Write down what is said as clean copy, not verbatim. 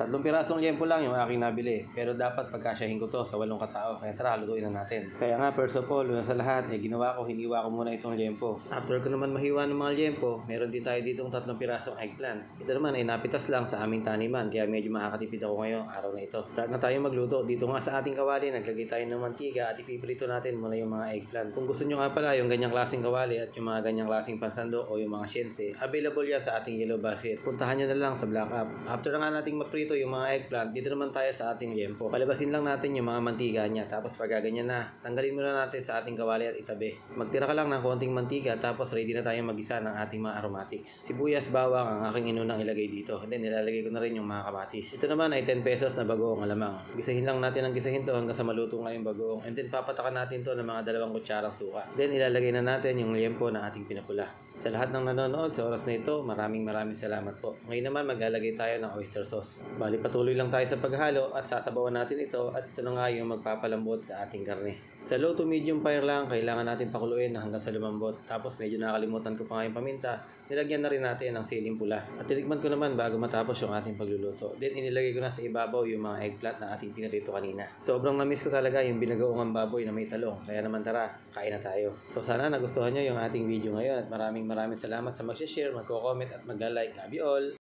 Tatlong pirasong liempo lang yung aking nabili. Pero dapat pagkasyahin ko to sa 8 katao. Kaya tara, lutuin na natin. Kaya nga, first of all, una sa lahat, ginawa ko, hiniwa ko muna itong liempo. After ko naman mahiwa ng mga liempo, meron din tayo ditong 3 pirasong eggplant. Ito naman ay napitas lang sa aming taniman. Kaya medyo makakatipid ako ngayong araw na ito. Start na tayo magluto. Dito nga sa ating kawali, naglagay tayo ng mantiga at ipiprito natin muna yung mga eggplant. Kung gusto nyo nga pala yung ganyang klaseng kawali at yung mga ganyang klaseng pansando o yung mga shense, available yan sa ating yellow basket. Puntahan nyo na lang sa Black App. After na nga nating magprito yung mga eggplant, dito naman tayo sa ating liempo. Palabasin lang natin yung mga mantiga niya. Tapos pag ganyan na, tanggalin muna natin sa ating kawali at itabi. Magtira ka lang ng konting mantiga tapos ready na tayong mag-isa ng ating mga aromatics. Sibuyas, bawang ang aking inunang ilagay dito. Then nilalagay ko na rin yung mga kamatis. Ito naman ay 10 pesos na bagoong alamang. Gisahin lang natin ang gisahin to hanggang sa maluto nga yung bagoong. And then papatakan natin to ng mga 2 kutsarang suka. Then ilalagay na natin yung liempo na ating pinapula. Sa lahat ng nanonood sa oras na ito, maraming salamat po. Ngayon naman maglalagay tayo ng oyster sauce. Bali patuloy lang tayo sa paghalo at sasabawan natin ito at ito na nga yung magpapalambot sa ating karne. Sa low to medium fire lang, kailangan natin pakuluin hanggang sa lumambot. Tapos medyo nakalimutan ko pa nga yung paminta, nilagyan na rin natin ng siling pula. At tinikman ko naman bago matapos yung ating pagluluto. Then inilagay ko na sa ibabaw yung mga eggplant na ating pinarito kanina. Sobrang na-miss ko talaga yung binagoong baboy na may talong. Kaya naman tara, kain na tayo. So sana nagustuhan nyo yung ating video ngayon at maraming salamat sa mag-share, magko-comment at mag-like. Love you all!